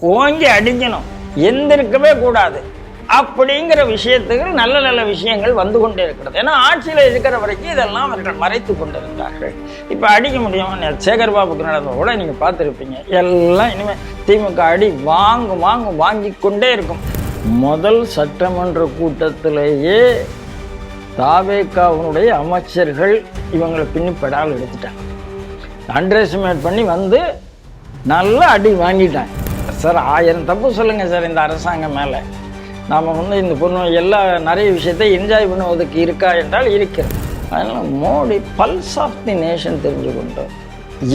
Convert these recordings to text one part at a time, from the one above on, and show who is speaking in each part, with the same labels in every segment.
Speaker 1: ஓங்கி அடிக்கணும், எந்திருக்கவே கூடாது அப்படிங்கிற விஷயத்துக்கு நல்ல நல்ல விஷயங்கள் வந்து கொண்டே இருக்கிறது. ஏன்னா ஆட்சியில் இருக்கிற வரைக்கும் இதெல்லாம் அவர்கள் மறைத்து கொண்டிருந்தார்கள். இப்போ அடிக்க முடியும். சேகர் பாபுக்கு நடந்த கூட நீங்கள் பார்த்துருப்பீங்க. எல்லாம் இனிமேல் திமுக அடி வாங்கி கொண்டே இருக்கும். முதல் சட்டமன்ற கூட்டத்திலேயே தாவேகாவுடைய அமைச்சர்கள் இவங்களை பின்னிப்படால் எடுத்துட்டாங்க. அண்டர் எஸ்டிமேட் பண்ணி வந்து நல்லா அடி வாங்கிட்டாங்க. சார் 1000 தப்பு சொல்லுங்கள் சார் இந்த அரசாங்கம் மேலே. நாம் இந்த பொண்ணு எல்லா நிறைய விஷயத்தை என்ஜாய் பண்ணுவதற்கு இருக்கா என்றால் இருக்கிறது. அதனால் Modi pulse of the nation தெரிஞ்சு கொண்டோம்.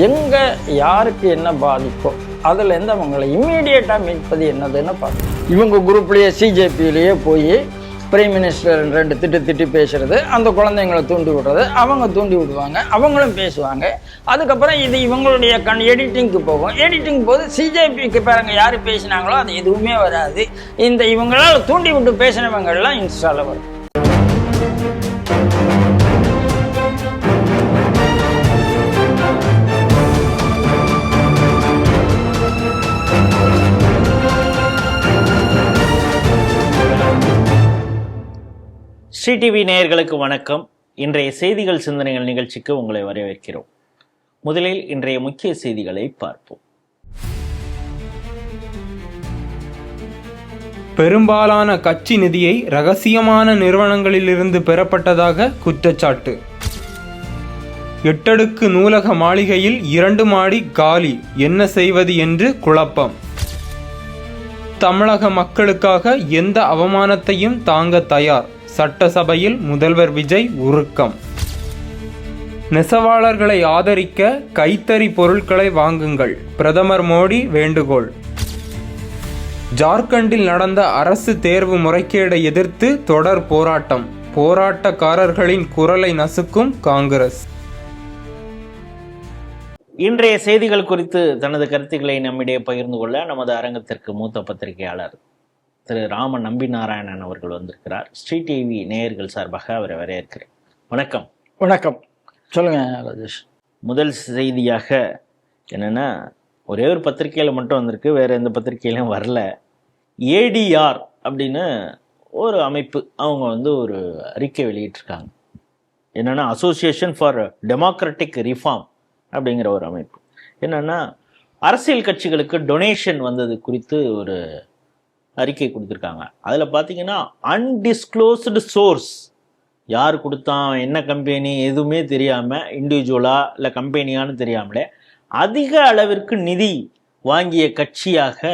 Speaker 1: எங்கே யாருக்கு என்ன பாதிப்போ அதுலேருந்து அவங்களை இம்மீடியட்டாக மீட்பது என்னதுன்னு பார்க்கணும். இவங்க குரூப்லேயே சிஜேபியிலேயே போய் பிரைம் மினிஸ்டர் 2 திட்டி பேசுறது, அந்த குழந்தைங்களை தூண்டி விடுறது, அவங்க தூண்டி விடுவாங்க, அவங்களும் பேசுவாங்க. அதுக்கப்புறம் இது இவங்களுடைய எடிட்டிங்க்கு போகும். எடிட்டிங் போது சிஜேபிக்கு பாருங்க யார் பேசினாங்களோ அது எதுவுமே வராது. இந்த இவங்களால் தூண்டி விட்டு பேசினவங்கள்லாம் இன்ஸ்டால வரும்.
Speaker 2: ஸ்ரீ டிவி நேயர்களுக்கு வணக்கம். இன்றைய செய்திகள் சிந்தனைகள் நிகழ்ச்சிக்கு உங்களை வரவேற்கிறோம். முதலில் இன்றைய முக்கிய செய்திகளை பார்ப்போம்.
Speaker 3: பெரும்பாலான கட்சி நிதியை ரகசியமான நிறுவனங்களிலிருந்து பெறப்பட்டதாக குற்றச்சாட்டு. 8 அடுக்கு நூலக மாளிகையில் 2 மாடி காலி, என்ன செய்வது என்று குழப்பம். தமிழக மக்களுக்காக எந்த அவமானத்தையும் தாங்க தயார், சட்டசபையில் முதல்வர் விஜய் உருக்கம். நெசவாளர்களை ஆதரிக்க கைத்தறி பொருட்களை வாங்குங்கள், பிரதமர் மோடி வேண்டுகோள். ஜார்க்கண்டில் நடந்த அரசு தேர்வு முறைகேடை எதிர்த்து தொடர் போராட்டம், போராட்டக்காரர்களின் குரலை நசுக்கும் காங்கிரஸ்.
Speaker 2: இன்றைய செய்திகள் குறித்து தனது கருத்துக்களை நம்மிடையே பகிர்ந்து கொள்ள நமது அரங்கத்திற்கு மூத்த பத்திரிகையாளர் திரு ராம நம்பி நாராயணன் அவர்கள் வந்திருக்கிறார். ஸ்ரீ டிவி நேயர்கள் சார்பாக அவரை வரவேற்கிறேன். வணக்கம்.
Speaker 1: வணக்கம். சொல்லுங்க ராஜேஷ்.
Speaker 2: முதல் செய்தியாக என்னன்னா, ஒரே ஒரு பத்திரிகையில் மட்டும் வந்திருக்கு, வேற எந்த பத்திரிகையிலும் வரல. ஏடிஆர் அப்படின்னு ஒரு அமைப்பு அவங்க ஒரு அறிக்கை வெளியிட்டிருக்காங்க. என்னன்னா, அசோசியேஷன் ஃபார் டெமோக்ராட்டிக் ரிஃபார்ம் அப்படிங்கிற ஒரு அமைப்பு. என்னன்னா, அரசியல் கட்சிகளுக்கு டொனேஷன் வந்தது குறித்து ஒரு அறிக்கை கொடுத்துருக்காங்க. அதில் பார்த்தீங்கன்னா, அன்டிஸ்க்ளோஸ்டு சோர்ஸ், யார் கொடுத்தான், என்ன கம்பெனி, எதுவுமே தெரியாமல், இண்டிவிஜுவலாக இல்லை கம்பெனியான்னு தெரியாமலே அதிக அளவிற்கு நிதி வாங்கிய கட்சியாக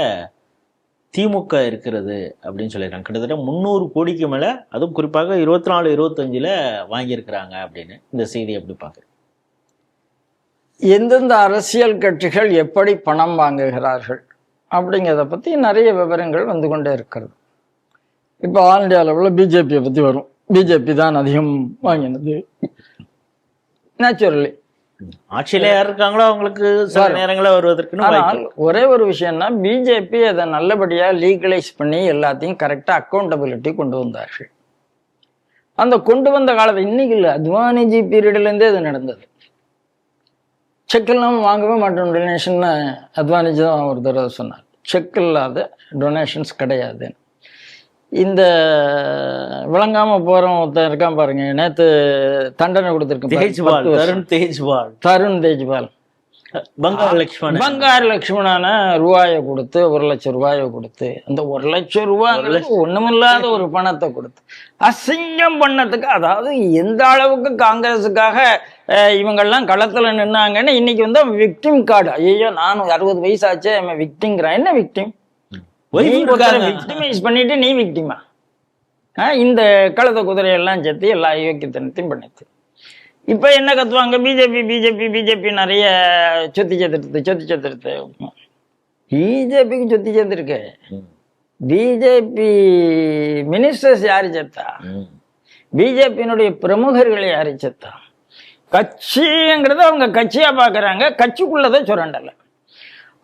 Speaker 2: திமுக இருக்கிறது அப்படின்னு சொல்லியிருக்காங்க. கிட்டத்தட்ட 300 கோடிக்கு மேலே, அதுவும் குறிப்பாக 24-25 வாங்கியிருக்கிறாங்க அப்படின்னு இந்த செய்தி எப்படி பார்க்குறேன்?
Speaker 1: எந்தெந்த அரசியல் கட்சிகள் எப்படி பணம் வாங்குகிறார்கள் அப்படிங்கிறத பற்றி நிறைய விவரங்கள் வந்து கொண்டே இருக்கிறது. இப்போ ஆல் இண்டியா லெவலில் பிஜேபியை பற்றி வரும். பிஜேபி தான் அதிகம் வாங்கினது. நேச்சுரலி
Speaker 2: ஆட்சியில் யார் இருக்காங்களோ அவங்களுக்கு சில நேரங்களில் வருவதற்கு.
Speaker 1: ஆனால் ஒரே ஒரு விஷயம்னா, பிஜேபி அதை நல்லபடியாக லீகலைஸ் பண்ணி எல்லாத்தையும் கரெக்டாக அக்கௌண்டபிலிட்டி கொண்டு வந்தார்கள். அந்த கொண்டு வந்த காலத்தை இன்னைக்கு இல்லை, அத்வானிஜி பீரியட்லேருந்தே அது நடந்தது. செக் இல்லாமல் வாங்கவே மாட்டோம் டொனேஷன்னு அத்வானிஜி தான் ஒரு தடவை சொன்னார். செக் இல்லாத டொனேஷன்ஸ் கிடையாது. இந்த விளங்காமல் போகிறவன் ஒருத்தன் இருக்கான் பாருங்க, நேற்று தண்டனை கொடுத்துருக்கேன், தருண் தேஜ்பால். பங்காரு லட்சுமணான ரூபாயை கொடுத்து, 1 லட்சம் ரூபாயை கொடுத்து, அந்த 1 லட்சம் ரூபாய் ஒண்ணுமில்லாத ஒரு பணத்தை கொடுத்து அசிங்கம் பண்ணதுக்கு, அதாவது எந்த அளவுக்கு காங்கிரஸுக்காக இவங்கெல்லாம் களத்துல நின்னாங்கன்னு இன்னைக்கு விக்டிம் கார்டு. ஐயோ, நானும் 60 வயசாச்சே விக்டிங்கிறான். என்ன விக்டிம்? விக்டிமைஸ் பண்ணிட்டு நீ விக்டிமா? இந்த கழுத குதிரையெல்லாம் சேர்த்து எல்லா யோக்கியத்தனத்தையும் பண்ணிட்டு இப்போ என்ன கத்துவாங்க? பிஜேபி நிறைய சொத்தி சேர்த்துடுத்து. பிஜேபிக்கு சொத்தி சேர்த்துருக்கு. பிஜேபி மினிஸ்டர்ஸ் யாரு சேர்த்தா? பிஜேபியினுடைய பிரமுகர்கள் யாரு சேர்த்தா? கட்சிங்கிறத அவங்க கட்சியா பாக்குறாங்க, கட்சிக்குள்ளதான் சுரண்டல.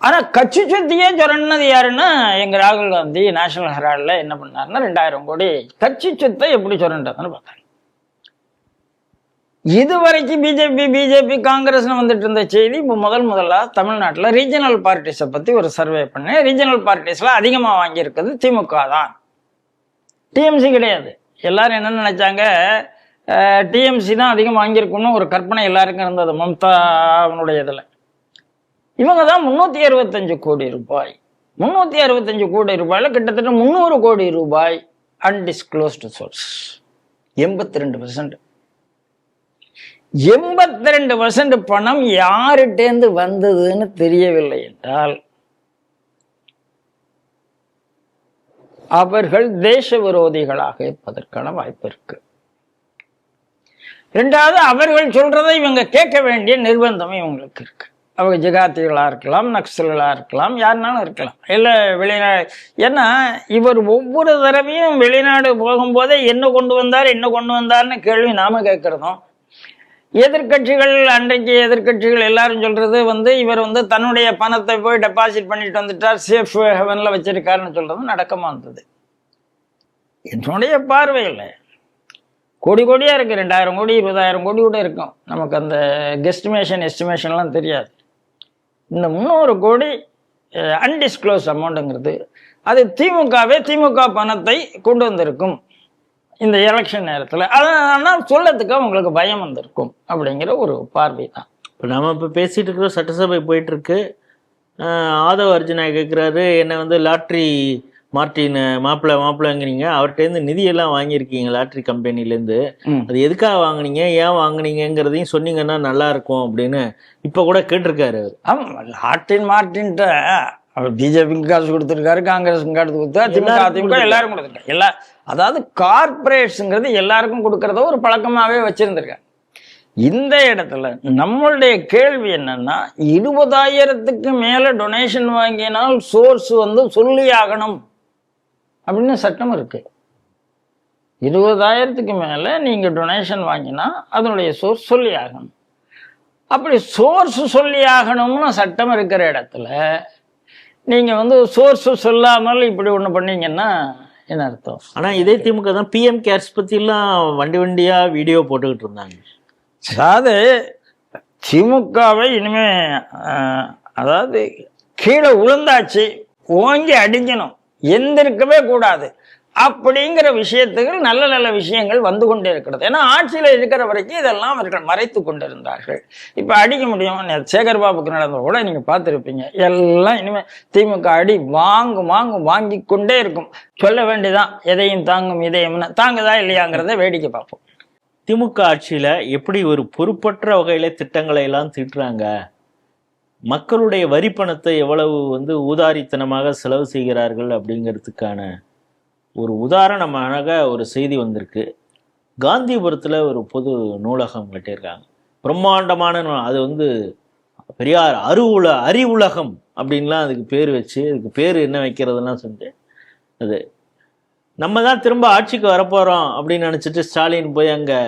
Speaker 1: ஆனா கட்சி சொத்தியே சுரண்டது யாருன்னா, எங்க ராகுல் காந்தி நேஷனல் ஹெரால்ட்ல என்ன பண்ணாருன்னா 2000 கோடி கட்சி சொத்தை எப்படி சுரண்டதுன்னு பார்த்தாங்க. இதுவரைக்கும் பிஜேபி காங்கிரஸ்னு வந்துட்டு இருந்த செய்தி இப்போ முதலாக தமிழ்நாட்டில் ரீஜனல் பார்ட்டிஸை பற்றி ஒரு சர்வே பண்ணேன். ரீஜனல் பார்ட்டிஸில் அதிகமாக வாங்கியிருக்கிறது திமுக தான், டிஎம்சி கிடையாது. எல்லாரும் என்ன நினைச்சாங்க, டிஎம்சி தான் அதிகம் வாங்கியிருக்கும்னு ஒரு கற்பனை எல்லாருக்கும் இருந்தது மம்தா அவனுடைய இதில். இவங்க தான் 365 கோடி ரூபாய், 365 கோடி ரூபாயில் கிட்டத்தட்ட 300 கோடி ரூபாய் அன்டிஸ்க்ளோஸ்டு சோர்ஸ், 82%. 82% பணம் யாருட்டேந்து வந்ததுன்னு தெரியவில்லை என்றால் அவர்கள் தேச விரோதிகளாக இருப்பதற்கான வாய்ப்பு இருக்கு. ரெண்டாவது, அவர்கள் சொல்றதை இவங்க கேட்க வேண்டிய நிர்பந்தம் இவங்களுக்கு இருக்கு. அவங்க ஜிகாத்திகளா இருக்கலாம், நக்சலா இருக்கலாம், யாருனாலும் இருக்கலாம், இல்லை வெளிநாடு. ஏன்னா இவர் ஒவ்வொரு தடவையும் வெளிநாடு போகும்போதே என்ன கொண்டு வந்தார்னு கேள்வி நாம கேட்கறதும், எதிர்கட்சிகள் அன்றைக்கு எதிர்கட்சிகள் எல்லாரும் சொல்றது இவர் தன்னுடைய பணத்தை போய் டெபாசிட் பண்ணிட்டு வந்துட்டார், சேஃப் ஹெவன்ல வச்சிருக்காருன்னு சொல்றதும் நடக்கமா இருந்தது. என்னுடைய பார்வையில் கோடி கோடியா இருக்கு, 2000 கோடி 20,000 கோடி கூட இருக்கும். நமக்கு அந்த எஸ்டிமேஷன்லாம் தெரியாது. இந்த 300 கோடி அன்டிஸ்க்ளோஸ் அமௌண்ட்டுங்கிறது அது திமுக பணத்தை கொண்டு வந்திருக்கும் இந்த எலெக்ஷன் நேரத்தில். ஆனால் சொல்லத்துக்கு அவங்களுக்கு பயம் வந்திருக்கும் அப்படிங்கிற ஒரு பார்வை தான்.
Speaker 2: இப்போ நம்ம இப்போ பேசிகிட்டு இருக்கிற சட்டசபை போயிட்டுருக்கு. ஆதவ் அர்ஜுனா கேட்குறாரு, என்னை லாட்ரி மார்டின் மாப்பிள்ளைங்கிறீங்க, அவர்கிட்டேருந்து நிதியெல்லாம் வாங்கியிருக்கீங்க லாட்ரி கம்பெனிலேருந்து, அது எதுக்காக வாங்கினீங்க, ஏன் வாங்கினீங்கிறதையும் சொன்னீங்கன்னா நல்லா இருக்கும் அப்படின்னு இப்போ கூட கேட்டிருக்காரு.
Speaker 1: ஆமாம், மார்டின்ட்ட அவர் பிஜேபிக்கு காசு கொடுத்துருக்காரு, காங்கிரஸுக்கு காசு கொடுத்தா, திமுக எல்லாரும் கொடுத்துருக்காரு. அதாவது கார்பரேட்ஸுங்கிறது எல்லாருக்கும் கொடுக்கறத ஒரு பழக்கமாகவே வச்சிருந்திருக்காங்க. இந்த இடத்துல நம்மளுடைய கேள்வி என்னன்னா, 20,000க்கு மேல டொனேஷன் வாங்கினால் சோர்ஸ் சொல்லி ஆகணும் அப்படின்னு சட்டம் இருக்கு. 20,000க்கு மேல நீங்க டொனேஷன் வாங்கினா அதனுடைய சோர்ஸ் சொல்லி ஆகணும். அப்படி சோர்ஸ் சொல்லி ஆகணும்னு சட்டம் இருக்கிற இடத்துல நீங்க சோர்ஸ் சொல்லாமல் இப்படி ஒண்ணு பண்ணீங்கன்னா என்ன அர்த்தம்?
Speaker 2: ஆனா இதே திமுக தான் பிஎம் கேர்ஸ் பத்தி எல்லாம் வண்டியா வீடியோ போட்டுக்கிட்டு இருந்தாங்க.
Speaker 1: அதாவது திமுகவை இனிமே அதாவது கீழே உளுந்தாச்சு, ஓங்கி அடிக்கணும், எந்திருக்கவே கூடாது அப்படிங்கிற விஷயத்துக்கு நல்ல நல்ல விஷயங்கள் வந்து கொண்டே இருக்கிறது. ஏன்னா ஆட்சியில் இருக்கிற வரைக்கும் இதெல்லாம் அவர்கள் மறைத்து கொண்டிருந்தார்கள். இப்போ அடிக்க முடியும். சேகர் பாபுக்கு நடந்த கூட நீங்க பார்த்துருப்பீங்க. எல்லாம் இனிமே திமுக அடி வாங்கி கொண்டே இருக்கும். சொல்ல வேண்டியதான், எதையும் தாங்கும் இதயம்னு. தாங்குதா இல்லையாங்கிறத வேடிக்கை பார்ப்போம்.
Speaker 2: திமுக ஆட்சியில எப்படி ஒரு பொறுப்பற்ற வகையில திட்டங்களை எல்லாம் தீட்டுறாங்க, மக்களுடைய வரி பணத்தை எவ்வளவு ஊதாரித்தனமாக செலவு செய்கிறார்கள் அப்படிங்கிறதுக்கான ஒரு உதாரணமாக ஒரு செய்தி வந்திருக்கு. காந்திபுரத்தில் ஒரு பொது நூலகம் கட்டியிருக்காங்க, பிரம்மாண்டமான அது பெரியார் அறிவுலகம் அப்படின்லாம் அதுக்கு பேர் வச்சு, அதுக்கு பேர் என்ன வைக்கிறதுலாம் சொல்லிட்டு, அது நம்ம தான் திரும்ப ஆட்சிக்கு வரப்போகிறோம் அப்படின்னு நினச்சிட்டு ஸ்டாலின் போய் அங்கே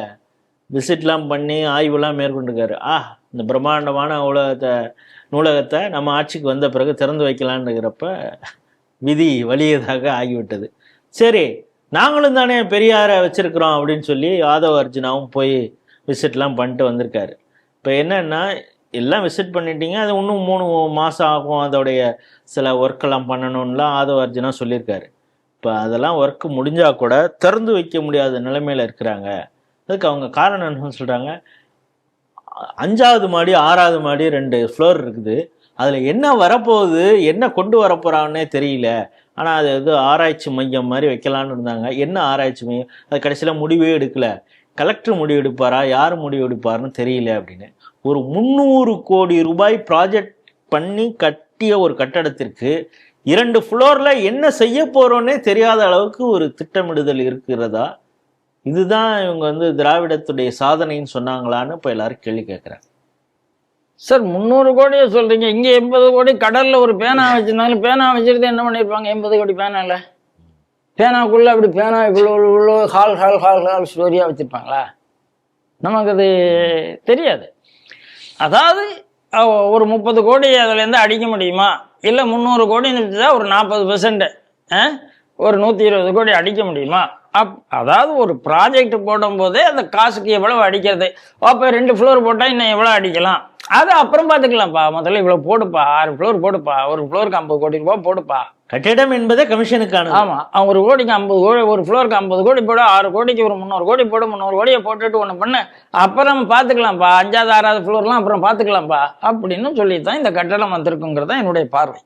Speaker 2: விசிட்லாம் பண்ணி ஆய்வுலாம் மேற்கொண்டிருக்காரு. இந்த பிரம்மாண்டமான நூலகத்தை நம்ம ஆட்சிக்கு வந்த பிறகு திறந்து வைக்கலான்னுங்கிறப்ப விதி வலியதாக ஆகிவிட்டது. சரி, நாங்களும் தானே பெரியாரை வச்சிருக்கிறோம் அப்படின்னு சொல்லி ஆதவ் அர்ஜுனாவும் போய் விசிட்லாம் பண்ணிட்டு வந்திருக்காரு. இப்போ என்னன்னா, எல்லாம் விசிட் பண்ணிட்டீங்க, அது இன்னும் 3 மாதம் ஆகும், அதோடைய சில ஒர்க்கெல்லாம் பண்ணணும்லாம் ஆதவ் அர்ஜுனா சொல்லியிருக்காரு. இப்போ அதெல்லாம் ஒர்க்கு முடிஞ்சால் கூட திறந்து வைக்க முடியாத நிலைமையில் இருக்கிறாங்க. அதுக்கு அவங்க காரணம் என்னன்னு சொல்கிறாங்க, 5வது மாடி 6வது மாடி 2 ஃப்ளோர் இருக்குது, அதில் என்ன வரப்போகுது, என்ன கொண்டு வரப்போகிறாங்கன்னே தெரியல. ஆனால் அது ஆராய்ச்சி மையம் மாதிரி வைக்கலான்னு இருந்தாங்க. என்ன ஆராய்ச்சி மையம், அது கடைசியில் முடிவே எடுக்கலை. கலெக்டர் முடிவு எடுப்பாரா, யார் முடிவு எடுப்பாருன்னு தெரியல அப்படின்னு. ஒரு 300 கோடி ரூபாய் ப்ராஜெக்ட் பண்ணி கட்டிய ஒரு கட்டடத்திற்கு 2 ஃப்ளோரில் என்ன செய்ய போகிறோன்னே தெரியாத அளவுக்கு ஒரு திட்டமிடுதல் இருக்கிறதா? இதுதான் இவங்க திராவிடத்துடைய சாதனைன்னு சொன்னாங்களான்னு இப்போ எல்லாரும் கேள்வி கேட்குறாங்க.
Speaker 1: சார், 300 கோடியை சொல்றீங்க, இங்கே 80 கோடி கடல்ல ஒரு பேனா வச்சிருந்தாலும் பேனா வச்சிருந்து என்ன பண்ணியிருப்பாங்க? 80 கோடி பேனால பேனாக்குள்ள அப்படி பேனா இவ்வளோ ஹால் ஸ்டோரியா வச்சிருப்பாங்களா? நமக்கு அது தெரியாது. அதாவது ஒரு 30 கோடி அதுலேருந்து அடிக்க முடியுமா, இல்லை 300 கோடி இருந்துச்சுதான் ஒரு 40%, ஒரு 120 கோடி அடிக்க முடியுமா அதாவது ஒரு ப்ராஜெக்ட் போடும்போதே அந்த காசுக்கு எவ்வளவு அடிக்கிறது, அப்போ 2 ஃப்ளோர் போட்டால் இன்னும் எவ்வளோ அடிக்கலாம், அது அப்புறம் பார்த்துக்கலாம்ப்பா, முதல்ல இவ்வளோ போடுப்பா, 6 ஃப்ளோர் போடுப்பா, ஒரு ஃப்ளோருக்கு 50 கோடி ரூபாய் போடுப்பா.
Speaker 2: கட்டிடம் என்பதே கமிஷனுக்கான.
Speaker 1: ஆமாம், அவன் ஒரு கோடிக்கு 50 கோடி, ஒரு ஃப்ளோருக்கு 50 கோடி போட, 6 கோடிக்கு ஒரு 300 கோடி போடு, 300 கோடியை போட்டுட்டு ஒன்று பண்ண, அப்புறம் பார்த்துக்கலாம்ப்பா, 5வது 6வது ஃப்ளோர்லாம் அப்புறம் பார்த்துக்கலாம்ப்பா அப்படின்னு சொல்லி தான் இந்த கட்டடம் வந்திருக்குங்கிறது தான் என்னுடைய பார்வை.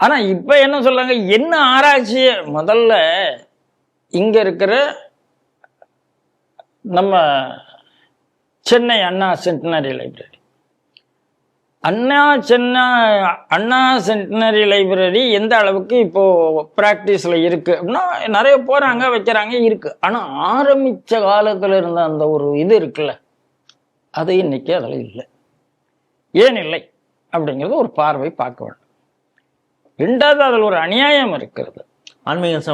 Speaker 1: ஆனால் இப்போ என்ன சொல்றாங்க, என்ன ஆராய்ச்சி, முதல்ல இங்க இருக்கிற நம்ம சென்னை அண்ணா சென்டினரி லைப்ரரி, அண்ணா சென்டினரி லைப்ரரி எந்த அளவுக்கு இப்போ பிராக்டிஸ்ல இருக்கு அப்படின்னா, நிறைய போறாங்க வைக்கிறாங்க இருக்கு. ஆனா ஆரம்பிச்ச காலத்துல இருந்த அந்த ஒரு இது இருக்குல்ல, அது இன்னைக்கு அதில் இல்லை. ஏன் இல்லை அப்படிங்கிறது ஒரு பார்வை பார்க்க வேண்டும். 2வது, அதில் ஒரு அநியாயம் இருக்கிறது.
Speaker 2: ஆன்மீகம்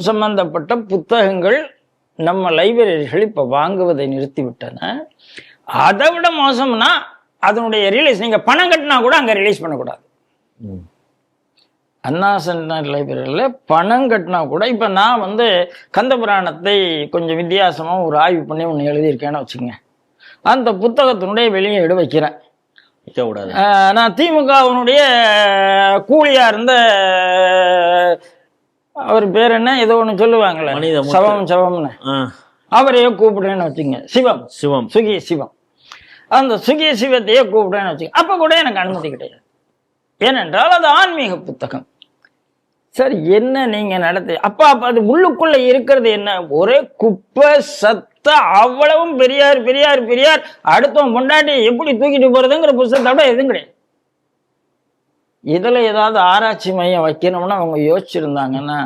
Speaker 1: சம்பந்தப்பட்ட புத்தகங்கள் நம்ம லைப்ரரிகள் இப்ப வாங்குவதை நிறுத்திவிட்டன. அதை விட மோசம்னா அதனுடைய ரிலீஸ், நீங்க பணம் கட்டினா கூட அங்க ரிலீஸ் பண்ணக்கூடாது. அண்ணா சென்டினரி லைப்ரரியில பணம் கட்டினா கூட, இப்ப நான் கந்தபுராணத்தை கொஞ்சம் வித்தியாசமா ஒரு ஆய்வு பண்ணி ஒன்று எழுதியிருக்கேன்னு வச்சுக்கோங்க, அந்த புத்தகத்தினுடைய வெளியே எடு வைக்கிறேன். நான் திமுகவினுடைய கூலியா இருந்த அவர் பேர் என்ன, ஏதோ ஒண்ணு சொல்லுவாங்கல்ல, சவம்னு, அவரையே கூப்பிடுறேன்னு வச்சுங்க, சிவம் சுகி சிவம், அந்த சுகி சிவத்தையே கூப்பிடுறேன்னு வச்சுங்க, அப்ப கூட எனக்கு அனுமதி கிடையாது. ஏனென்றால் அது ஆன்மீக புத்தகம். சார் என்ன நீங்க நடத்து, அப்ப அது உள்ளுக்குள்ள இருக்கிறது என்ன, ஒரே குப்பை சத்த, அவ்வளவும் பெரியார் பெரியார் பெரியார், அடுத்தவன் பொண்டாட்டி எப்படி தூக்கிட்டு போறதுங்கிற புத்தகத்தை விட எதுவும் கிடையாது. இதுல ஏதாவது ஆராய்ச்சி மையம் வைக்கணும்னா அவங்க யோசிச்சிருந்தாங்கன்னா,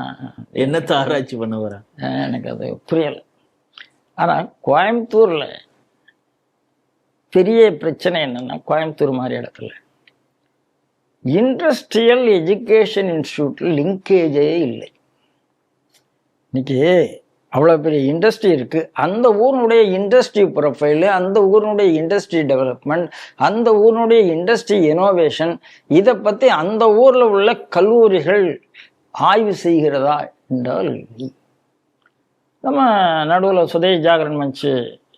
Speaker 2: என்னத்தை ஆராய்ச்சி பண்ண வர
Speaker 1: எனக்கு அது புரியல. ஆனா கோயம்புத்தூர்ல பெரிய பிரச்சனை என்னன்னா, கோயம்புத்தூர் மாதிரி இடத்துல இண்டஸ்ட்ரியல் எஜுகேஷன் இன்ஸ்டியூட்ல லிங்கேஜே இல்லை. இன்னைக்கு அவ்வளோ பெரிய இண்டஸ்ட்ரி இருக்கு, அந்த ஊருடைய இண்டஸ்ட்ரி ப்ரொஃபைலு, அந்த ஊருடைய இண்டஸ்ட்ரி டெவலப்மெண்ட், அந்த ஊருடைய இண்டஸ்ட்ரி இனோவேஷன், இதை பற்றி அந்த ஊரில் உள்ள கல்லூரிகள் ஆய்வு செய்கிறதா என்றால், நம்ம நடுவில் சுதேஷ் ஜாகரன் மஞ்சு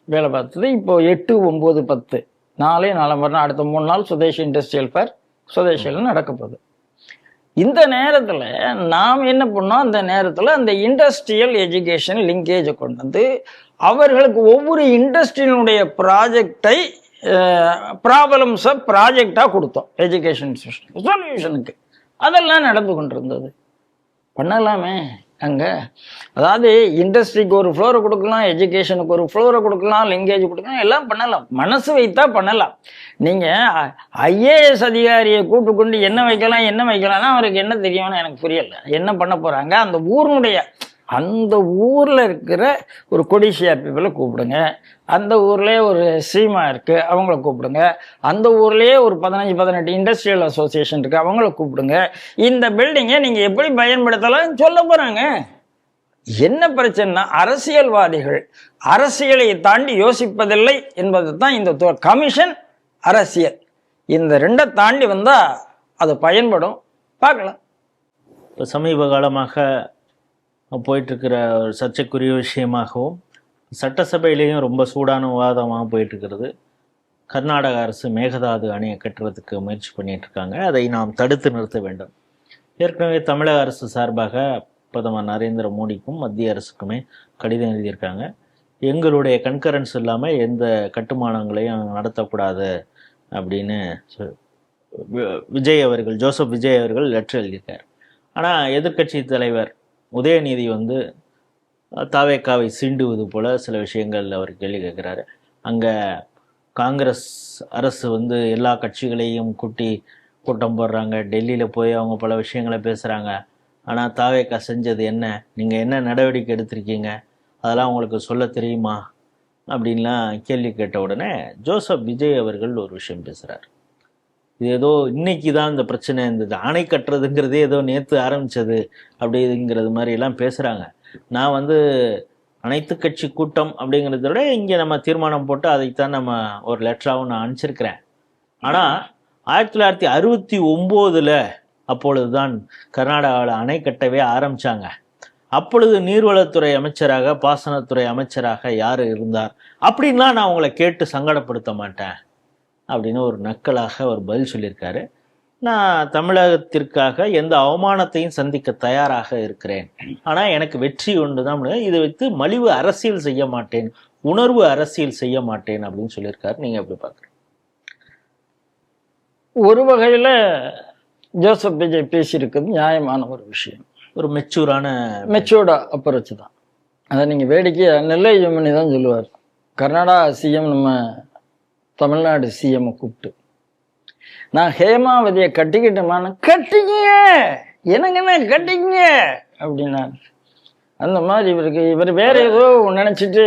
Speaker 1: வேலை பார்த்தது இப்போ 8, 9, 10 நாளே மறுநாள் அடுத்த 3 நாள் சுதேஷ் இண்டஸ்ட்ரியல் ஃபேர் சுதேஷில் நடக்க போகுது. இந்த நேரத்தில் நாம் என்ன பண்ணோம், அந்த நேரத்தில் அந்த இண்டஸ்ட்ரியல் எஜுகேஷன் லிங்கேஜை கொண்டு வந்து அவர்களுக்கு ஒவ்வொரு இண்டஸ்ட்ரியினுடைய ப்ராஜெக்டை ப்ராப்ளம்ஸை ப்ராஜெக்டாக கொடுத்தோம் எஜுகேஷன் சொல்யூஷனுக்கு. அதெல்லாம் நடந்து கொண்டிருந்தது. பண்ணலாமே அங்கே, அதாவது இண்டஸ்ட்ரிக்கு ஒரு ஃப்ளோரை கொடுக்கலாம், எஜுகேஷனுக்கு ஒரு ஃப்ளோரை கொடுக்கலாம், லிங்கேஜ் கொடுக்கலாம், எல்லாம் பண்ணலாம், மனசு வைத்தா பண்ணலாம். நீங்கள் ஐஏஎஸ் அதிகாரியை கூப்பிட்டு என்ன வைக்கலாம்னா அவருக்கு என்ன தெரியும்னு எனக்கு புரியலை. என்ன பண்ண போகிறாங்க, அந்த ஊரில் இருக்கிற ஒரு கொடிஷியா பீப்புளை கூப்பிடுங்க, அந்த ஊர்லேயே ஒரு சீமா இருக்குது அவங்கள கூப்பிடுங்க, அந்த ஊர்லேயே ஒரு 15-18 இண்டஸ்ட்ரியல் அசோசியேஷன் இருக்குது அவங்கள கூப்பிடுங்க, இந்த பில்டிங்கை நீங்கள் எப்படி பயன்படுத்தலாம் சொல்ல போகிறாங்க. என்ன பிரச்சனைனா, அரசியல்வாதிகள் அரசியலை தாண்டி யோசிப்பதில்லை என்பது தான் இந்த கமிஷன். அரசியல் இந்த 2 தாண்டி வந்தால் அது பயன்படும், பார்க்கலாம்.
Speaker 2: இப்போ சமீப காலமாக போயிட்டுருக்கிற ஒரு சர்ச்சைக்குரிய விஷயமாகவும் சட்டசபையிலேயும் ரொம்ப சூடான விவாதமாக போயிட்டுருக்கிறது, கர்நாடக அரசு மேகதாது அணையை கட்டுறதுக்கு முயற்சி பண்ணிகிட்ருக்காங்க. அதை நாம் தடுத்து நிறுத்த வேண்டும். ஏற்கனவே தமிழக அரசு சார்பாக பிரதமர் நரேந்திர மோடிக்கும் மத்திய அரசுக்குமே கடிதம் எழுதியிருக்காங்க. எங்களுடைய கன்கரன்ஸ் இல்லாமல் எந்த கட்டுமானங்களையும் நடத்தக்கூடாது அப்படின்னு ஜோசப் விஜய் அவர்கள் லெட்டர் எழுதியிருக்கார். ஆனால் எதிர்க்கட்சி தலைவர் உதயநிதி தாவேக்காவை சீண்டுவது போல சில விஷயங்கள் அவர் கேள்வி கேட்குறாரு. அங்கே காங்கிரஸ் அரசு எல்லா கட்சிகளையும் கூட்டம் போடுறாங்க, டெல்லியில் போய் அவங்க பல விஷயங்களை பேசுகிறாங்க. ஆனால் தாவேக்கா செஞ்சது என்ன, நீங்கள் என்ன நடவடிக்கை எடுத்திருக்கீங்க, அதெல்லாம் உங்களுக்கு சொல்ல தெரியுமா அப்படின்லாம் கேள்வி கேட்ட உடனே ஜோசப் விஜய் அவர்கள் ஒரு விஷயம் பேசுகிறார். இது ஏதோ இன்னைக்கு தான் இந்த பிரச்சனை இருந்தது, அணை கட்டுறதுங்கிறதே ஏதோ நேற்று ஆரம்பித்தது அப்படிங்கிறது மாதிரிலாம் பேசுகிறாங்க. நான் அனைத்து கட்சி கூட்டம் அப்படிங்கிறத விட இங்கே நம்ம தீர்மானம் போட்டு அதைத்தான் நம்ம ஒரு லெட்டராகவும் நான் அனுப்பிச்சிருக்கிறேன். ஆனால் 1969 அப்பொழுது தான் கர்நாடகாவில் அணை கட்டவே ஆரம்பித்தாங்க. அப்பொழுது நீர்வளத்துறை அமைச்சராக பாசனத்துறை அமைச்சராக யார் இருந்தார் அப்படின்லாம் நான் உங்களை கேட்டு சங்கடப்படுத்த மாட்டேன் அப்படின்னு ஒரு நக்கலாக ஒரு பதில் சொல்லியிருக்காரு. நான் தமிழகத்திற்காக எந்த அவமானத்தையும் சந்திக்க தயாராக இருக்கிறேன், ஆனால் எனக்கு வெற்றி ஒன்று தான், இதை வைத்து மலிவு அரசியல் செய்ய மாட்டேன், உணர்வு அரசியல் செய்ய மாட்டேன் அப்படின்னு சொல்லியிருக்காரு. நீங்க எப்படி பார்க்குறீங்க?
Speaker 1: ஒரு வகையில் ஜோசப் விஜய் பேசியிருக்கிறது நியாயமான ஒரு விஷயம், ஒரு மெச்சூர்டா அப்ரோச் தான். அதை நீங்கள் வேடிக்கையாக நெல்லை யமுனி தான் சொல்லுவார். கர்நாடகா சிஎம் நம்ம தமிழ்நாடு சிஎம் கூப்பிட்டு, நான் ஹேமாவதியை கட்டிக்கிட்டோமான, கட்டிங்க என்னங்கண்ணா கட்டிங்க அப்படின்னாரு. அந்த மாதிரி இவர் வேற ஏதோ நினைச்சிட்டு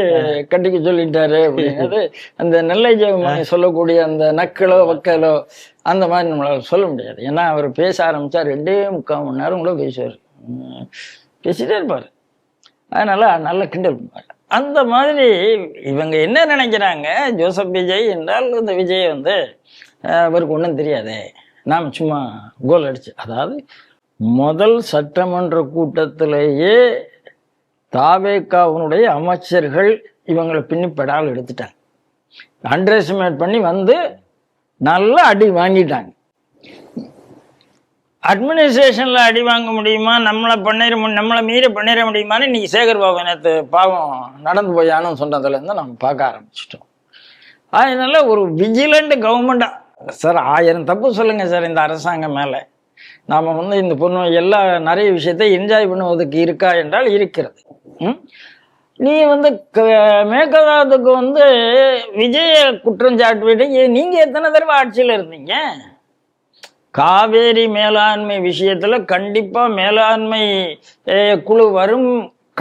Speaker 1: கட்டிக்க சொல்லிட்டாரு அப்படிங்கிறது அந்த நெல்லை ஜெயமணி சொல்லக்கூடிய அந்த நக்கலோ வக்கலோ அந்த மாதிரி நம்மளால சொல்ல முடியாது. ஏன்னா அவர் பேச ஆரம்பிச்சா 2.25 மணி நேரம் கூட பேசுவார், பேசிட்டே இருப்பார். அதனால நல்ல கிண்டல் பண்ணுவார். அந்த மாதிரி இவங்க என்ன நினைக்கிறாங்க, ஜோசப் விஜய் என்றால் இந்த விஜய் அவருக்கு ஒன்றும் தெரியாதே, நாம் சும்மா கோல் அடிச்சு, அதாவது முதல் சட்டமன்ற கூட்டத்திலேயே தாவேகாவுடைய அமைச்சர்கள் இவங்களை பின்னி பெடால் எடுத்துட்டாங்க, அண்டர் எஸ்டிமேட் பண்ணி நல்லா அடி வாங்கிட்டாங்க. அட்மினிஸ்ட்ரேஷன்ல அடி வாங்க முடியுமா, நம்மளை மீறி பண்ணிட முடியுமான்னு இன்னைக்கு சேகர் பாபு நேற்று பாவம் நடந்து போயானு சொன்னதுலேருந்து நம்ம பார்க்க ஆரம்பிச்சிட்டோம். அதனால ஒரு விஜிலண்ட் கவர்மெண்டா சார், 1000 தப்பு சொல்லுங்க சார் இந்த அரசாங்கம் மேலே. நாம் இந்த பொண்ணு எல்லா நிறைய விஷயத்தை என்ஜாய் பண்ணுவதற்கு இருக்கா என்றால் இருக்கிறது. நீ மேகதாதுக்கு விஜய குற்றம் சாட்டுவிட்டு நீங்கள் எத்தனை தடவை ஆட்சியில் இருந்தீங்க? காவேரி மேலாண்மை விஷயத்துல கண்டிப்பா மேலாண்மை குழு வரும்,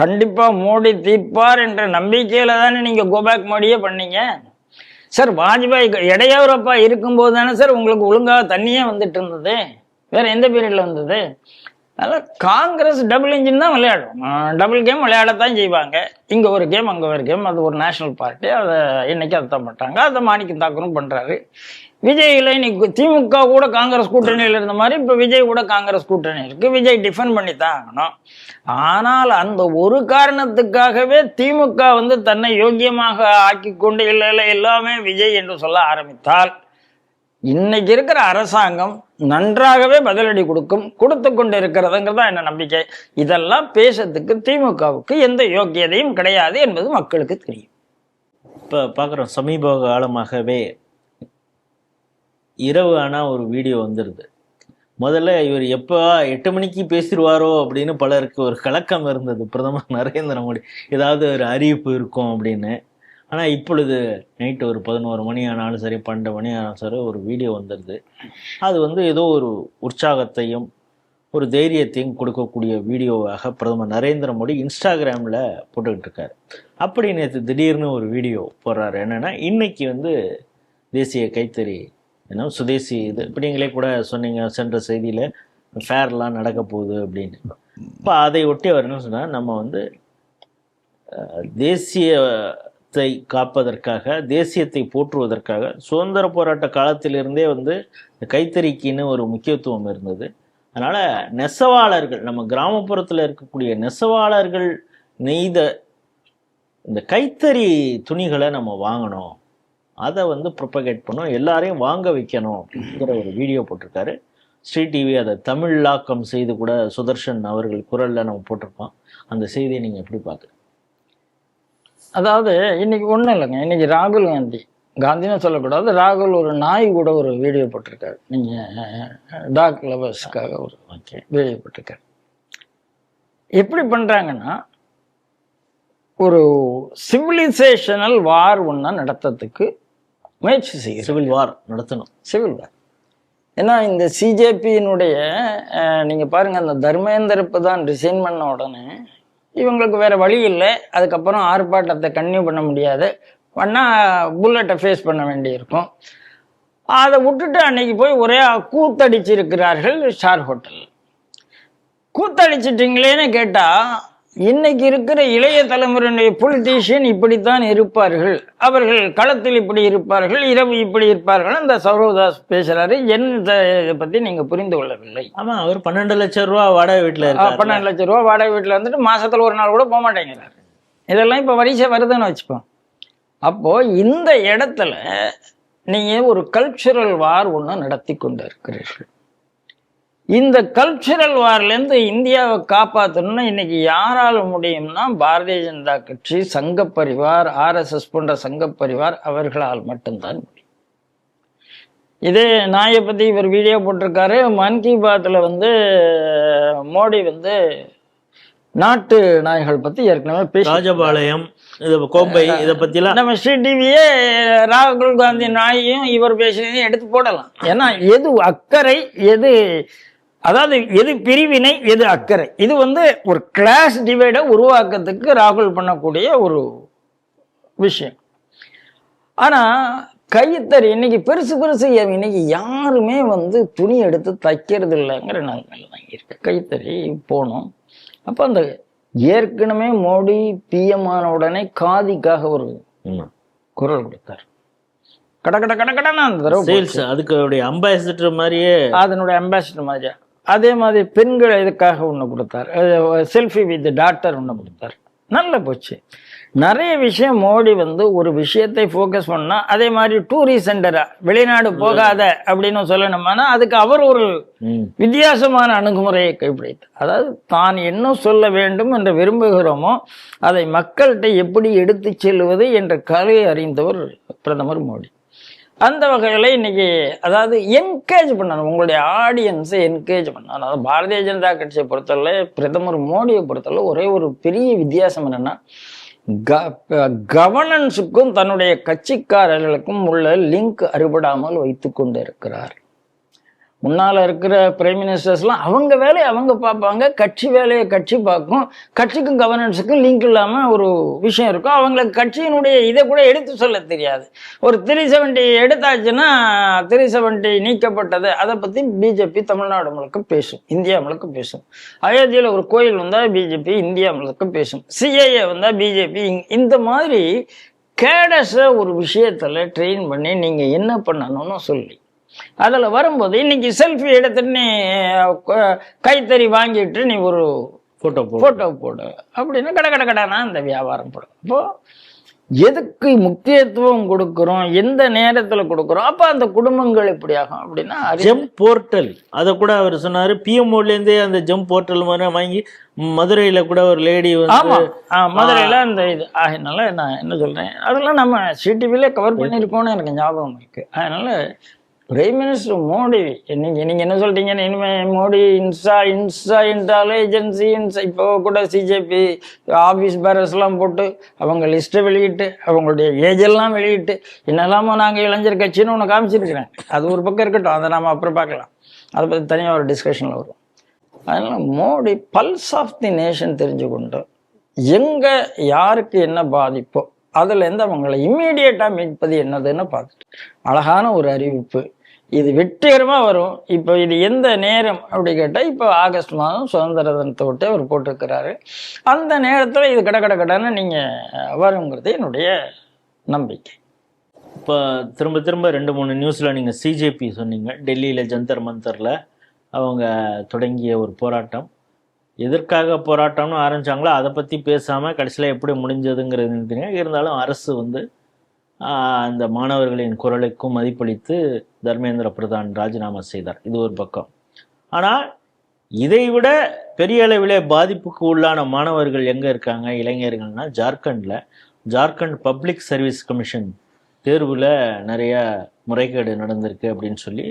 Speaker 1: கண்டிப்பா மோடி தீர்ப்பார் என்ற நம்பிக்கையில தானே நீங்க கோபேக் மோடியே பண்ணீங்க சார். வாஜ்பாய் இடையூறப்பா இருக்கும்போது தானே சார் உங்களுக்கு ஒழுங்காக தண்ணியே வந்துட்டு இருந்தது, வேற எந்த பீரியட்ல வந்தது? அதனால காங்கிரஸ் டபுள் இன்ஜின் தான் விளையாடும், டபுள் கேம் விளையாடத்தான் செய்வாங்க. இங்க ஒரு கேம் அங்க ஒரு கேம், அது ஒரு நேஷனல் பார்ட்டி, அதை இன்னைக்கு அதை தான் பண்றாங்க. அதை மாணிக்கம் தாக்கரும் பண்றாரு. விஜய்ல இன்னைக்கு திமுக கூட காங்கிரஸ் கூட்டணியில் இருந்த மாதிரி இப்ப விஜய் கூட காங்கிரஸ் கூட்டணி இருக்கு, விஜய் டிஃபெண்ட் பண்ணி தான் ஆகணும். ஆனால் அந்த ஒரு காரணத்துக்காகவே திமுக தன்னை யோக்கியமாக ஆக்கி கொண்டு இல்லை எல்லாமே விஜய் என்று சொல்ல ஆரம்பித்தால் இன்னைக்கு இருக்கிற அரசாங்கம் நன்றாகவே பதிலடி கொடுத்து கொண்டு இருக்கிறதுங்கிறதா என்ன நம்பிக்கை. இதெல்லாம் பேசுறதுக்கு திமுகவுக்கு எந்த யோக்கியதையும் கிடையாது என்பது மக்களுக்கு தெரியும்.
Speaker 2: இப்போ பார்க்குறோம், சமீப காலமாகவே இரவு ஆனால் ஒரு வீடியோ வந்துடுது. முதல்ல இவர் எப்போ 8 மணிக்கு பேசிடுவாரோ அப்படின்னு பலருக்கு ஒரு கலக்கம் இருந்தது, பிரதமர் நரேந்திர மோடி ஏதாவது ஒரு அறிவிப்பு இருக்கும் அப்படின்னு. ஆனால் இப்பொழுது நைட்டு ஒரு 11 மணி ஆனாலும் சரி 12 மணி ஆனாலும் சரி ஒரு வீடியோ வந்துடுது. அது ஏதோ ஒரு உற்சாகத்தையும் ஒரு தைரியத்தையும் கொடுக்கக்கூடிய வீடியோவாக பிரதமர் நரேந்திர மோடி இன்ஸ்டாகிராமில் போட்டுக்கிட்டு இருக்காரு. அப்படி நேற்று திடீர்னு ஒரு வீடியோ போடுறாரு. என்னென்னா இன்னைக்கு தேசிய கைத்தறி சுதேசி இது இப்போ நீங்களே கூட சொன்னீங்க சென்ற செய்தியில் ஃபேர்லாம் நடக்க போகுது அப்படின்னு. இப்போ அதை ஒட்டி அவர் என்ன சொன்னால், நம்ம தேசியத்தை காப்பதற்காக தேசியத்தை போற்றுவதற்காக சுதந்திர போராட்ட காலத்திலிருந்தே கைத்தறிக்குன்னு ஒரு முக்கியத்துவம் இருந்தது. அதனால் நெசவாளர்கள், நம்ம கிராமப்புறத்தில் இருக்கக்கூடிய நெசவாளர்கள் நெய்த இந்த கைத்தறி துணிகளை நம்ம வாங்கணும், அதை ப்ரொபகேட் பண்ணணும், எல்லாரையும் வாங்க வைக்கணும் அப்படிங்கிற ஒரு வீடியோ போட்டிருக்காரு. ஸ்ரீ டிவி அதை தமிழாக்கம் செய்து கூட சுதர்ஷன் அவர்கள் குரலில் நம்ம போட்டிருக்கோம். அந்த செய்தியை நீங்கள் எப்படி பார்க்குறீங்க?
Speaker 1: அதாவது இன்னைக்கு ஒன்றும் இல்லைங்க, இன்னைக்கு ராகுல் காந்தின்னு சொல்லக்கூடாது, ராகுல் ஒரு நாய் கூட ஒரு வீடியோ போட்டிருக்காரு. நீங்கள் டாக் லவர்ஸ்க்காக ஒரு வீடியோ போட்டிருக்காரு. எப்படி பண்ணுறாங்கன்னா, ஒரு சிவிலைசேஷனல் வார் ஒன்றா நடத்துறதுக்கு முயற்சி செய்யும்.
Speaker 2: சிவில் வார் நடத்தணும்,
Speaker 1: சிவில் வார். ஏன்னா இந்த சிஜேபியினுடைய நீங்கள் பாருங்கள், அந்த தர்மேந்தர் தான் ரிசைன் பண்ண உடனே இவங்களுக்கு வேறு வழி இல்லை, அதுக்கப்புறம் ஆர்ப்பாட்டத்தை கன்டினியூ பண்ண முடியாது, பண்ணால் புல்லட்டை ஃபேஸ் பண்ண வேண்டியிருக்கும். அதை விட்டுட்டு அன்னைக்கு போய் ஒரே கூத்தடிச்சிருக்கிறார்கள் ஸ்டார் ஹோட்டல். கூத்தடிச்சிட்டிங்களேன்னு கேட்டால் இன்னைக்கு இருக்கிற இளைய தலைமுறையினுடைய பொலிட்டீஷியன் இப்படித்தான் இருப்பார்கள், அவர்கள் களத்தில் இப்படி இருப்பார்கள், இரவு இப்படி இருப்பார்கள். அந்த சௌரவ்தாஸ் பேசுறாரு, இதை பத்தி நீங்க புரிந்து கொள்ளவில்லை.
Speaker 2: ஆமா, அவர் 12 லட்சம் ரூபா வாடகை வீட்டுல இருக்காரு.
Speaker 1: 12 லட்சம் ரூபா வாடகை வீட்டுல இருந்துட்டு மாசத்துல ஒரு நாள் கூட போக மாட்டேங்கிறாரு. இதெல்லாம் இப்ப வரிசை வருதுன்னு வச்சுப்போம். அப்போ இந்த இடத்துல நீங்க ஒரு கல்ச்சுரல் வார் ஒண்ணு நடத்தி கொண்டு இருக்கிறீர்கள். இந்த கல்ச்சுரல் வார்லேருந்து இந்தியாவை காப்பாற்றணும்னா இன்னைக்கு யாரால முடியும்னா பாரதிய ஜனதா கட்சி, சங்க பரிவார், RSS போன்ற சங்க பரிவார் அவர்களால் மட்டும்தான் முடியும். இதே நாயை பத்தி இவர் வீடியோ போட்டிருக்காரு. மன் கி பாத்ல மோடி நாட்டு நாய்கள் பத்தி ஏற்கனவே பேசி,
Speaker 2: ராஜபாளையம், கோம்பை, இதை பத்திலாம்
Speaker 1: நம்ம ஸ்ரீ டிவியே ராகுல் காந்தி நாயையும் இவர் பேசினதையும் எடுத்து போடலாம். ஏன்னா எது அக்கறை, எது அதாவது எது பிரிவினை, எது அக்கறை, இது ஒரு கிளாஸ் டிவைடை உருவாக்கத்துக்கு ராகுல் பண்ணக்கூடிய ஒரு விஷயம். ஆனா கைத்தறி இன்னைக்கு பெருசு இன்னைக்கு யாருமே துணி எடுத்து தைக்கிறது இல்லைங்கிற நிலைமையில தான் இருக்கு. கைத்தறி போனோம். அப்ப அந்த ஏற்கனவே மோடி PM ஆன உடனே காதிக்காக ஒரு குரல் கொடுத்தார். கடகடன்னு அந்த தடவை
Speaker 2: அதுக்கு அம்பாசிடர் மாதிரியே,
Speaker 1: அதனுடைய அம்பாசிடர் மாதிரியா. அதே மாதிரி பெண்கள் இதுக்காக ஒன்று கொடுத்தார், செல்ஃபி வித் டாட்டர் ஒன்று கொடுத்தார். நல்ல போச்சு. நிறைய விஷயம் மோடி ஒரு விஷயத்தை ஃபோக்கஸ் பண்ணா, அதே மாதிரி டூரிஸ்ட் சென்டரா வெளிநாடு போகாத அப்படின்னு சொல்லணுமானா அதுக்கு அவர் ஒரு வித்தியாசமான அணுகுமுறையை கைப்பிடித்தார். அதாவது தான் என்ன சொல்ல வேண்டும் என்று விரும்புகிறோமோ அதை மக்கள்கிட்ட எப்படி எடுத்து செல்வது என்ற கலையை அறிந்தவர் பிரதமர் மோடி. அந்த வகையில் இன்னைக்கு அதாவது என்கரேஜ் பண்ணணும், உங்களுடைய ஆடியன்ஸை என்கரேஜ் பண்ணணும். அதாவது பாரதிய ஜனதா கட்சியை பொறுத்தவரை, பிரதமர் மோடியை பொறுத்தவரை ஒரே ஒரு பெரிய வித்தியாசம் என்னன்னா, கவர்னன்ஸுக்கும் தன்னுடைய கட்சிக்காரர்களுக்கும் உள்ள லிங்க் அறுபடாமல் வைத்து கொண்டு இருக்கிறார். முன்னால இருக்கிற பிரைம் மினிஸ்டர்ஸ்லாம் அவங்க வேலையை அவங்க பார்ப்பாங்க, கட்சி வேலையை கட்சி பார்க்கும். கட்சிக்கும் கவர்னன்ஸுக்கும் லிங்க் இல்லாம ஒரு விஷயம் இருக்கும். அவங்களுக்கு கட்சியினுடைய இதை கூட எடுத்து சொல்ல தெரியாது. ஒரு 370 எடுத்தாச்சுன்னா 370 நீக்கப்பட்டது, அதை பத்தி பிஜேபி தமிழ்நாடு முழுக்க பேசும், இந்தியா முழுக்க பேசும். அயோத்தியில ஒரு கோயில் வந்தா பிஜேபி இந்தியா முழுக்க பேசும். CAA வந்தா பிஜேபி. இந்த மாதிரி கேடஸை ஒரு விஷயத்துல ட்ரெயின் பண்ணி நீங்க என்ன பண்ணணும்னு சொல்லி அதில் வரும்போது இன்னைக்கு செல்ஃபி எடுத்துட்டு நீ கைத்தறி வாங்கிட்டு நீ ஒரு ஃபோட்டோ போடு அப்படின்னு கடனா அந்த வியாபாரம் போடும். அப்போ எதுக்கு முக்கியத்துவம் கொடுக்குறோம், எந்த நேரத்தில் கொடுக்குறோம், அப்போ அந்த குடும்பங்கள் எப்படி ஆகும் அப்படின்னா,
Speaker 2: ஜெம் போர்ட்டல் அதை கூட அவர் சொன்னார். PMOலேருந்தே அந்த ஜெம் போர்ட்டல் மாதிரி வாங்கி மதுரையில் கூட ஒரு லேடி
Speaker 1: மதுரையில் அந்த இது அதனால நான் என்ன சொல்கிறேன், அதெல்லாம் நம்ம CTVலே கவர் பண்ணியிருக்கோன்னு எனக்கு ஞாபகம் இருக்கு. அதனால பிரைம் மினிஸ்டர் மோடி நீங்க என்ன சொல்றீங்க, இனிமே மோடி இன்டெலிஜென்சி இப்போ கூட CJP ஆபீஸ் பேரஸ் எல்லாம் போட்டு அவங்க லிஸ்ட்டை வெளியிட்டு அவங்களுடைய ஏஜெல்லாம் வெளியிட்டு என்னெல்லாமோ நாங்கள் இளைஞர் கட்சின்னு ஒன்று காமிச்சிருக்கிறேன். அது ஒரு பக்கம் இருக்கட்டும், அதை நாம அப்புறம் பார்க்கலாம். அதை பற்றி தனியாக ஒரு டிஸ்கஷனில் வரும். அதனால Modi pulse of the nation தெரிஞ்சு கொண்டு எங்க யாருக்கு என்ன பாதிப்போ அதுலேருந்து அவங்களை இம்மீடியட்டாக மீட்பது என்னதுன்னு பார்த்துட்டு அழகான ஒரு அறிவிப்பு. இது வெற்றிகரமாக வரும். இப்போ இது எந்த நேரம் அப்படி கேட்டால், இப்போ ஆகஸ்ட் மாதம் சுதந்திர தினத்தை விட்டு அவர் போட்டிருக்கிறாரு. அந்த நேரத்தில் இது கடன்னு நீங்கள் வருங்கிறது என்னுடைய நம்பிக்கை.
Speaker 2: இப்போ திரும்ப 2-3 நியூஸில் நீங்கள் CJP சொன்னீங்க. டெல்லியில் ஜந்தர் மந்தரில் அவங்க தொடங்கிய ஒரு போராட்டம், எதற்காக போராட்டம்னு ஆரம்பித்தாங்களோ அதை பற்றி பேசாமல் கடைசியில் எப்படி முடிஞ்சதுங்கிறது தெரியும். இருந்தாலும் அரசு அந்த மாணவர்களின் குரலுக்கும் மதிப்பளித்து தர்மேந்திர பிரதான் ராஜினாமா செய்தார். இது ஒரு பக்கம். ஆனால் இதை விட பெரிய அளவிலே பாதிப்புக்கு உள்ளான மாணவர்கள் எங்கே இருக்காங்க, இளைஞர்கள்னா ஜார்க்கண்ட் பப்ளிக் சர்வீஸ் கமிஷன் தேர்வில் நிறைய முறைகேடு நடந்திருக்கு அப்படின்னு சொல்லி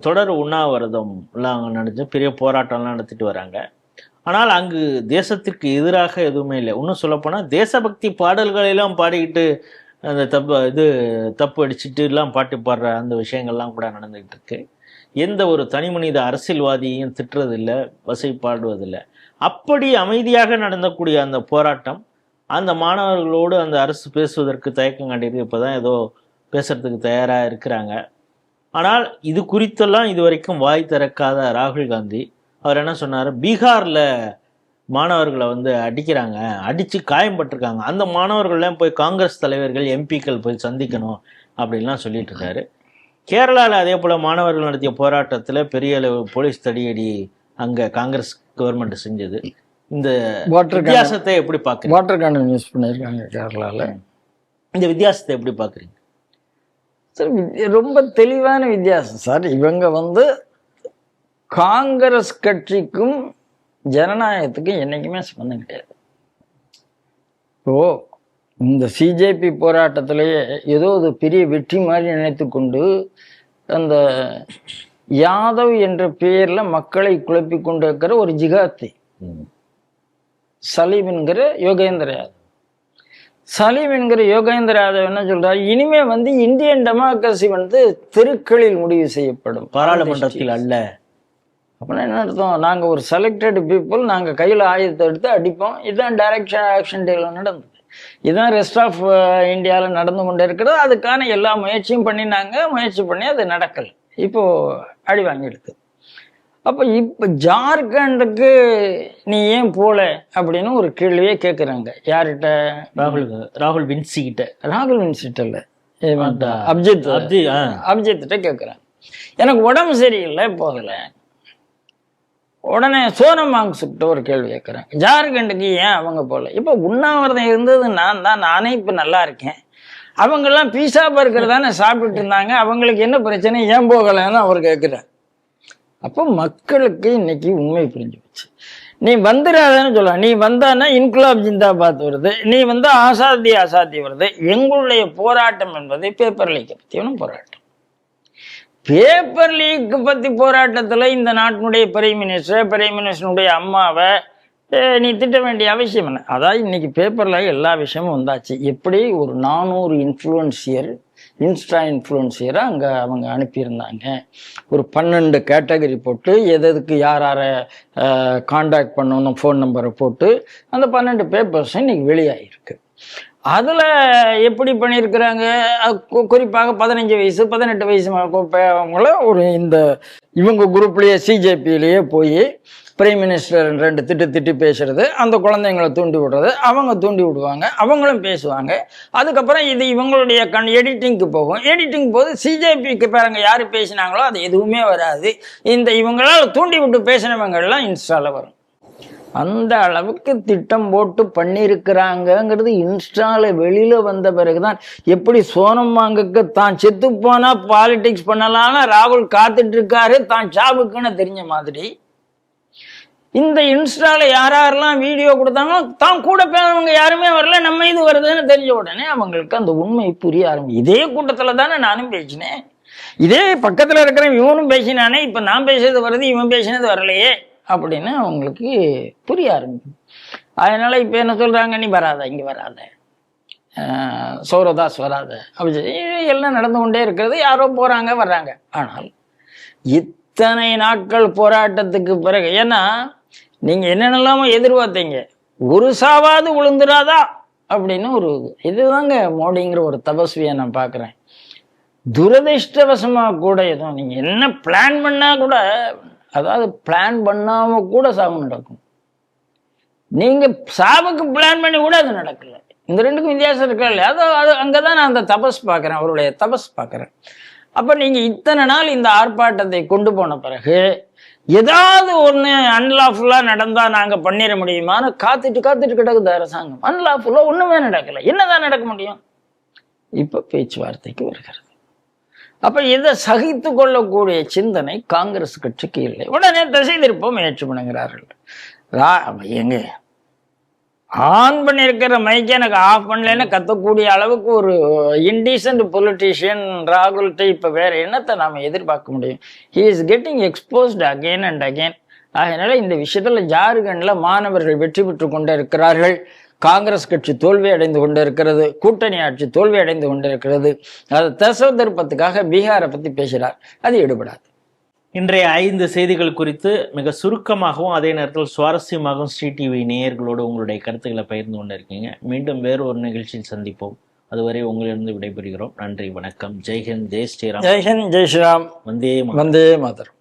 Speaker 2: தொடர் உண்ணாவிரதம் எல்லாம் அங்கே நடந்து பெரிய போராட்டம்லாம் நடத்திட்டு வராங்க. ஆனால் அங்கு தேசத்திற்கு எதிராக எதுவுமே இல்லை. இன்னும் சொல்லப்போனால் தேசபக்தி பாடல்களெல்லாம் பாடிக்கிட்டு அந்த தப்பு அடிச்சுட்டு எல்லாம் பாட்டு பாடுற அந்த விஷயங்கள்லாம் கூட நடந்துகிட்டு இருக்கு. எந்த ஒரு தனி மனித அரசியல்வாதியையும் திட்டுறதில்லை, வசை பாடுவதில்லை. அப்படி அமைதியாக நடந்தக்கூடிய அந்த போராட்டம், அந்த மாணவர்களோடு அந்த அரசு பேசுவதற்கு தயக்கம் காட்டியிருக்கு. இப்போ தான் ஏதோ பேசுறதுக்கு தயாராக இருக்கிறாங்க. ஆனால் இது குறித்தெல்லாம் இது வரைக்கும் வாய் திறக்காத ராகுல் காந்தி அவர் என்ன சொன்னார், பீகாரில் மாணவர்களை வந்து அடிக்கிறாங்க, அடித்து காயம்பட்டிருக்காங்க. அந்த மாணவர்கள்லாம் போய் காங்கிரஸ் தலைவர்கள் எம்பிக்கள் போய் சந்திக்கணும் அப்படின்லாம் சொல்லிட்டு இருக்காரு. கேரளாவில் அதே போல் மாணவர்கள் நடத்திய போராட்டத்தில் பெரிய அளவு போலீஸ் தடியடி அங்கே காங்கிரஸ் கவர்மெண்ட் செஞ்சது. இந்த வித்தியாசத்தை எப்படி பார்க்குறீங்க?
Speaker 1: வாட்டர் கேனன் யூஸ் பண்ணியிருக்காங்க கேரளாவில்.
Speaker 2: இந்த வித்தியாசத்தை எப்படி பார்க்குறீங்க
Speaker 1: சார்? ரொம்ப தெளிவான வித்தியாசம் சார். இவங்க வந்து காங்கிரஸ் கட்சிக்கும் ஜனநாயகத்துக்கும் என்னைக்குமே சம்பந்தம் கிடையாது. ஓ, இந்த சிஜேபி போராட்டத்திலேயே ஏதோ ஒரு பெரிய வெற்றி மாதிரி நினைத்து கொண்டு அந்த யாதவ் என்ற பெயர்ல மக்களை குழப்பி கொண்டு இருக்கிற ஒரு ஜிகாத்தி சலீம் என்கிற யோகேந்திர யாதவ். சலீம் என்கிற யோகேந்திர யாதவ் என்ன சொல்றாரு, இனிமே வந்து இந்தியன் டெமோக்ரஸி வந்து தெருக்களில் முடிவு செய்யப்படும்,
Speaker 2: பாராளுமன்றத்தில் அல்ல.
Speaker 1: அப்படின்னா என்ன அர்த்தம்? நாங்கள் ஒரு செலக்டட் பீப்புள், நாங்கள் கையில் ஆயுதத்தை எடுத்து அடிப்போம். இதுதான் டைரக்ஷன் ஆக்ஷன் டேல நடந்தது. இதுதான் ரெஸ்ட் ஆஃப் இந்தியாவில் நடந்து கொண்டே இருக்கிறது. அதுக்கான எல்லா முயற்சியும் பண்ணினாங்க. முயற்சி பண்ணி அது நடக்கலை. இப்போ அடி வாங்கிடுது. அப்போ இப்போ ஜார்க்கண்டுக்கு நீ ஏன் போல அப்படின்னு ஒரு கேள்வியே கேட்குறாங்க. யார்கிட்ட?
Speaker 2: ராகுல் வின்சி கிட்ட.
Speaker 1: ராகுல் வின்சிட்ட இல்லை, அபிஜித்திட்ட கேட்குறாங்க. எனக்கு உடம்பு சரியில்லை போகல. உடனே சோனம் வாங்சுக்கிட்ட ஒரு கேள்வி கேட்குறாங்க, ஜார்க்கண்டுக்கு ஏன் அவங்க போகல? இப்போ உண்ணாவிரதம் இருந்தது நான் தான், நானே இப்போ நல்லா இருக்கேன். அவங்கெல்லாம் பீஸா பர்கர் தானே சாப்பிட்டுட்டு இருந்தாங்க, அவங்களுக்கு என்ன பிரச்சனை, ஏன் போகலைன்னு அவர் கேட்குறார். அப்போ மக்களுக்கு இன்னைக்கு உண்மை புரிஞ்சு வச்சு. நீ வந்துடாதன்னு சொல்லலாம். நீ வந்தான்னா இன்குலாப் ஜிந்தாபாத் வருது, நீ வந்து ஆசாதி வருது. எங்களுடைய போராட்டம் என்பது பேப்பர் லீக்கை பற்றியான போராட்டம். பேப்பர் லீக் பற்றி போராட்டத்தில் இந்த நாட்டினுடைய பிரைம் மினிஸ்டருடைய அம்மாவை நீ திட்ட வேண்டிய அவசியம் என்ன? அதாவது இன்னைக்கு பேப்பரில் எல்லா விஷயமும் வந்தாச்சு. எப்படி ஒரு 400 இன்ஸ்டா இன்ஃப்ளூயன்சியரை அங்கே அவங்க அனுப்பியிருந்தாங்க. ஒரு 12 கேட்டகரி போட்டு எதுக்கு யார் யாரை காண்டாக்ட் பண்ணணும் ஃபோன் நம்பரை போட்டு அந்த 12 பேப்பர்ஸும் இன்னைக்கு வெளியாகிருக்கு. அதில் எப்படி பண்ணியிருக்கிறாங்க, குறிப்பாக 15 வயசு 18 வயசு அவங்கள ஒரு இந்த இவங்க குரூப்லேயே சிஜேபியிலேயே போய் பிரைம் மினிஸ்டர் 2 திட்டி பேசுறது, அந்த குழந்தைங்களை தூண்டி விடுறது, அவங்க தூண்டி விடுவாங்க, அவங்களும் பேசுவாங்க. அதுக்கப்புறம் இது இவங்களுடைய எடிட்டிங்க்கு போகும். எடிட்டிங் போது சிஜேபிக்கு பாருங்க யார் பேசினாங்களோ அது எதுவுமே வராது. இந்த இவங்களால் தூண்டி விட்டு பேசினவங்கள்லாம் இன்ஸ்டாவில் வரும். அந்த அளவுக்கு திட்டம் போட்டு பண்ணியிருக்கிறாங்கிறது இன்ஸ்டால வெளியில வந்த பிறகுதான். எப்படி சோனம் வாங்குக்கு தான் செத்து போனா பாலிடிக்ஸ் பண்ணலாம்னு ராகுல் காத்துட்டு இருக்காரு, தான் சாவுக்குன்னு தெரிஞ்ச மாதிரி இந்த இன்ஸ்டால யாரெல்லாம் வீடியோ கொடுத்தாங்களோ தான் கூட பேசவங்க யாருமே வரல, நம்ம இது வருதுன்னு தெரிஞ்ச உடனே அவங்களுக்கு அந்த உண்மை புரிய ஆரம்பிச்சு. இதே கூட்டத்துல தானே நானும் பேசினேன், இதே பக்கத்துல இருக்கிற இவனும் பேசினானே, இப்ப நான் பேசுறது வருது, இவன் பேசினது வரலையே அப்படின்னு அவங்களுக்கு புரிய ஆரம்பிக்கும். அதனால இப்ப என்ன சொல்றாங்க, நீ வராத, இங்க வராத, சௌரதாஸ் வராத அப்படி எல்லாம் நடந்து கொண்டே இருக்கிறது. யாரோ போறாங்க வர்றாங்க. ஆனால் இத்தனை நாட்கள் போராட்டத்துக்கு பிறகு, ஏன்னா நீங்க என்னென்னலாமோ எதிர்பார்த்தீங்க, ஒரு சாவாது விழுந்துடாதா அப்படின்னு ஒரு இதுதாங்க மோடிங்கிற ஒரு தபஸ்வியை நான் பார்க்குறேன். துரதிருஷ்டவசமா கூட ஏதோ நீங்க என்ன பிளான் பண்ணா கூட, அதாவது பிளான் பண்ணாம கூட சாவு நடக்கும். நீங்க சாவுக்கு பிளான் பண்ணி கூட அது நடக்கல. இந்த ரெண்டுக்கும் வித்தியாசம் இருக்கா இல்லையா? அது அங்கதான் நான் அந்த தபஸ் பார்க்குறேன், அவருடைய தபஸ் பார்க்குறேன். அப்ப நீங்க இத்தனை நாள் இந்த ஆர்ப்பாட்டத்தை கொண்டு போன பிறகு ஏதாவது ஒண்ணு அன்லாஃபுல்லா நடந்தா நாங்க பண்ணிட முடியுமான்னு காத்துட்டு கிடக்குது அரசாங்கம். அன்லாஃபுல்லா ஒண்ணுமே நடக்கல. என்னதான் நடக்க முடியும்? இப்ப பேச்சுவார்த்தைக்கு வருகிறது. அப்ப இதை சகித்து கொள்ளக்கூடிய சிந்தனை காங்கிரஸ் கட்சிக்கு இல்லை. உடனே திசை திருப்ப முயற்சி பண்ணுகிறார்கள். எங்க ஆன் பண்ணியிருக்கிற மைக்கை எனக்கு ஆஃப் பண்ணலன்னு கத்தக்கூடிய அளவுக்கு ஒரு இன்டீசன்ட் பொலிட்டீஷியன் ராகுல்கிட்ட இப்ப வேற என்னத்தை நாம எதிர்பார்க்க முடியும்? He is getting exposed again and again. அதனால இந்த விஷயத்துல ஜார்க்கண்ட்ல மாணவர்கள் வெற்றி பெற்று கொண்டே இருக்கிறார்கள். காங்கிரஸ் கட்சி தோல்வி அடைந்து கொண்டு இருக்கிறது, கூட்டணி ஆட்சி தோல்வி அடைந்து கொண்டு இருக்கிறது. அதை தசவ திருப்பத்துக்காக பீகாரை பத்தி பேசுகிறார், அது ஈடுபடாது.
Speaker 2: இன்றைய 5 செய்திகள் குறித்து மிக சுருக்கமாகவும் அதே நேரத்தில் சுவாரஸ்யமாகவும் ஸ்ரீ டிவி நேயர்களோடு உங்களுடைய கருத்துக்களை பகிர்ந்து கொண்டு இருக்கீங்க. மீண்டும் வேறு ஒரு நிகழ்ச்சியில் சந்திப்போம். அதுவரை உங்களிடம் விடைபெறுகிறோம். நன்றி, வணக்கம். ஜெய்ஹிந்த், ஜெய் ஸ்ரீராம்.
Speaker 1: ஜெய்ஹிந்த், ஜெய் ஸ்ரீராம்.
Speaker 2: வந்தே
Speaker 1: வந்தே மாதரம்.